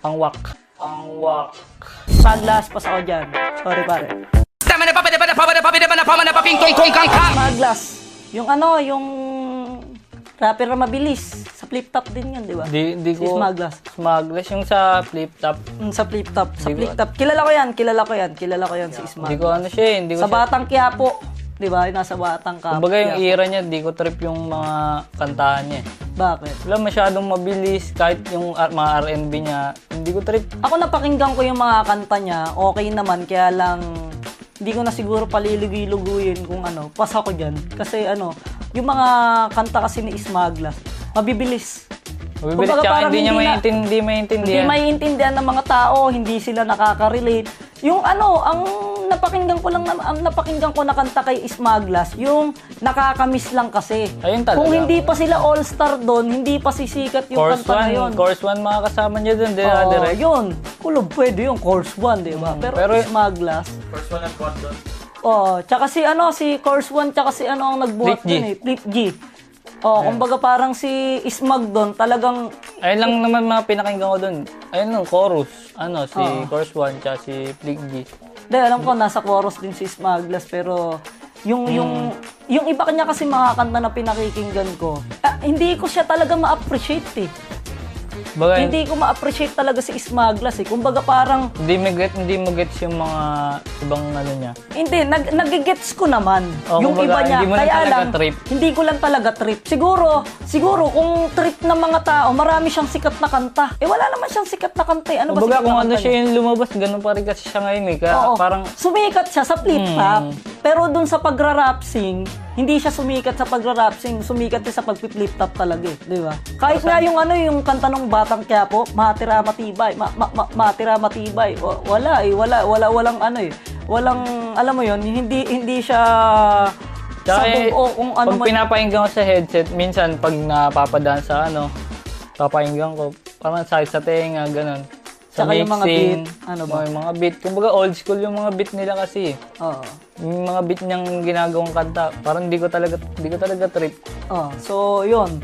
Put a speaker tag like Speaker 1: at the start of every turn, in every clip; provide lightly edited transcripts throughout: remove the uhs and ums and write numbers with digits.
Speaker 1: Ang wak. Ang wak.
Speaker 2: Smaglas, pas ako dyan. Sorry pare. Smaglas. Yung ano, yung rapper na mabilis. Sa flip top din yun, di ba?
Speaker 1: Di
Speaker 2: Si
Speaker 1: ko...
Speaker 2: Smaglas.
Speaker 1: Smaglas yung sa flip top.
Speaker 2: Sa flip top. Sa
Speaker 1: Di ko-
Speaker 2: flip top. Kilala ko yan si Smaglas.
Speaker 1: Hindi ko ano siya eh. Hindi ko
Speaker 2: Sa
Speaker 1: siya...
Speaker 2: Batang Quiapo. Di ba? Nasa Batang Quiapo.
Speaker 1: Kumbaga yung era niya, di ko trip yung mga kantahan niya.
Speaker 2: Bakit?
Speaker 1: Wala masyadong mabilis. Kahit yung mga R&B niya, hindi ko trip.
Speaker 2: Ako napakinggan ko yung mga kanta niya. Okay naman, kaya lang hindi ko na siguro palilugi-luguyin kung ano. Pas ako dyan. Kasi ano, yung mga kanta kasi ni Smaglas, mabibilis.
Speaker 1: Mabibilis,
Speaker 2: Kumbaga,
Speaker 1: tsaka
Speaker 2: parang
Speaker 1: hindi niya
Speaker 2: hindi
Speaker 1: maintindihan.
Speaker 2: maintindihan ng mga tao, hindi sila nakaka-relate. Yung ano, ang napakinggan ko na kanta kay Smaglas, yung nakakamiss lang kasi.
Speaker 1: Ayun talaga.
Speaker 2: Kung hindi pa sila all-star doon, hindi pa sisikat yung
Speaker 1: Course
Speaker 2: kanta na yun.
Speaker 1: 1, Course 1 mga kasama niya dun, di ba?
Speaker 2: Oo,
Speaker 1: Direct.
Speaker 2: yun. Kulob, pwede yung course 1, di ba? Pero Smaglas.
Speaker 3: First one and Condon.
Speaker 2: Oh, tsaka si course 1, tsaka si ang nagbuhat
Speaker 1: Flip G.
Speaker 2: dun eh, Flip G. Oh, kumbaga parang si Smag doon, talagang
Speaker 1: Ayun lang naman mga pinakinggan ko dun. Ayun lang, chorus. Si Course 1 tsaka si Flick G.
Speaker 2: Hindi, alam ko nasa chorus din si Smaglas, pero yung iba kanya kasi mga kanta na pinakikinggan ko, hindi ko siya talaga ma-appreciate eh.
Speaker 1: Baga,
Speaker 2: Hindi ko ma-appreciate talaga si Smaglas eh. Kumbaga parang
Speaker 1: hindi mo gets yung mga ibang ano niya.
Speaker 2: hindi, nagigets ko naman
Speaker 1: Oh,
Speaker 2: yung
Speaker 1: kumbaga,
Speaker 2: iba niya.
Speaker 1: hindi mo lang
Speaker 2: Kaya
Speaker 1: talaga
Speaker 2: lang,
Speaker 1: trip.
Speaker 2: hindi ko lang talaga trip. Siguro kung trip ng mga tao, marami siyang sikat na kanta. Eh wala naman siyang sikat na kanta eh. Ano ba
Speaker 1: Kumbaga
Speaker 2: sikat
Speaker 1: kung
Speaker 2: na
Speaker 1: ano
Speaker 2: kanta
Speaker 1: siya
Speaker 2: niya?
Speaker 1: yung lumabas, ganun pa rin kasi siya ngayon eh. Kaya
Speaker 2: Oo.
Speaker 1: parang,
Speaker 2: Sumikat siya sa flip-top, pero dun sa pagra-rap sing, hindi siya sumikat sa pagra-rap sing, sumikat siya sa pag-flip-top talaga eh, di ba? Kahit nga yung yung kanta ng Batang Quiapo, matira matibay, matira matibay, walang ano eh. Walang, alam mo yon, hindi siya
Speaker 1: tsaka
Speaker 2: sabog o kung ano
Speaker 1: pag pinapakinggan ko sa headset, minsan pag napapadaan sa papakinggan ko, parang sakit sa tenga, ganun. Sa
Speaker 2: Tsaka yung mga
Speaker 1: mixing,
Speaker 2: beat, ano ba?
Speaker 1: Yung mga beat. Kumbaga old school yung mga beat nila kasi.
Speaker 2: Oo.
Speaker 1: Yung mga beat niyang ginagawang kanta, parang hindi ko talaga trip.
Speaker 2: Oh, so yun.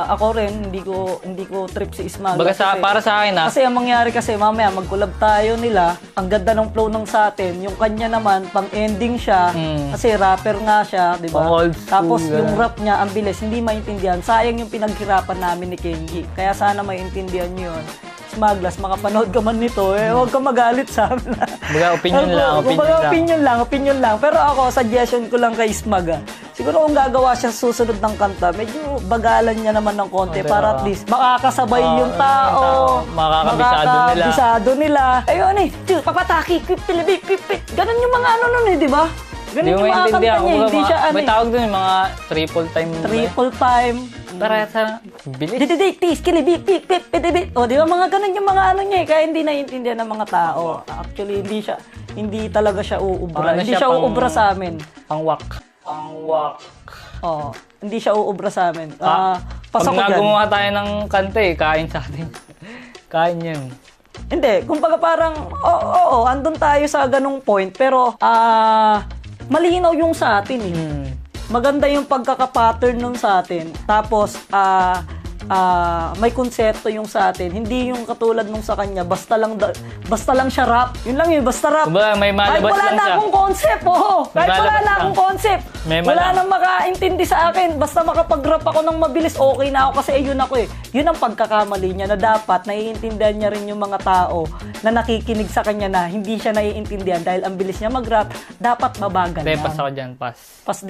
Speaker 2: Ako rin hindi ko trip si Ismael.
Speaker 1: Baga para sa akin
Speaker 2: Kasi ang mangyari kasi mamaya mag-collab tayo nila. Ang ganda ng flow ng sa atin. Yung kanya naman pang-ending siya kasi rapper nga siya, 'di ba?
Speaker 1: Pang old school,
Speaker 2: Tapos
Speaker 1: ganun.
Speaker 2: yung rap niya ang bilis, hindi maintindihan. Sayang yung pinaghirapan namin ni Kenji. Kaya sana maintindihan niyo 'yun. Smaglas, makapanood ka man nito, huwag ka magalit sa amin.
Speaker 1: Baga opinion lang.
Speaker 2: Opinion lang. Pero ako, suggestion ko lang kay Smag. Siguro kung gagawa siya susunod ng kanta, medyo bagalan niya naman ng konti para at least makakasabay yung tao.
Speaker 1: Makakabisado
Speaker 2: nila. Ayun eh, papataki, pipilibip, pipit. Ganun yung mga ano nun eh, di ba? Ganun
Speaker 1: Hindi mo
Speaker 2: yung mga kanta
Speaker 1: maintindihan.
Speaker 2: niya, hindi siya
Speaker 1: May tawag dun yung mga triple time.
Speaker 2: triple time.
Speaker 1: Para sa bilis.
Speaker 2: Tis, kilibip, pip, pip, pitibit. O, di ba mga ganun yung mga ano niya eh, kaya hindi naiintindihan ng mga tao. Actually, hindi talaga siya uubra.
Speaker 1: Ano
Speaker 2: Hindi
Speaker 1: siya
Speaker 2: siya
Speaker 1: pang-
Speaker 2: uubra sa amin.
Speaker 1: Ang wak.
Speaker 2: Oo, hindi siya uubra sa amin.
Speaker 1: Pag
Speaker 2: Pasok ko dyan.
Speaker 1: gumawa tayo ng kanta kain sa atin. Kain yun.
Speaker 2: Hindi, kumbaga parang, oo, andun tayo sa ganung point, pero, malinaw yung sa atin eh. Maganda yung pagkaka-pattern nung sa atin. Tapos, may konsepto yung sa atin. Hindi yung katulad nung sa kanya, basta lang siya rap. Yun lang yun, basta rap.
Speaker 1: Kumbaga, may malabas
Speaker 2: Kahit wala
Speaker 1: lang
Speaker 2: na
Speaker 1: siya.
Speaker 2: akong concept, oo. Kahit wala
Speaker 1: malabas
Speaker 2: na
Speaker 1: lang.
Speaker 2: akong concept. Wala nang makaintindi sa akin. Basta makapag-rap ako ng mabilis, okay na ako kasi yun ako eh. Yun ang pagkakamali niya na dapat naiintindihan niya rin yung mga tao na nakikinig sa kanya na hindi siya naiintindihan dahil ang bilis niya mag-rap, dapat mabagal
Speaker 1: Hindi,
Speaker 2: lang.
Speaker 1: pas ako dyan, pas.
Speaker 2: Pas din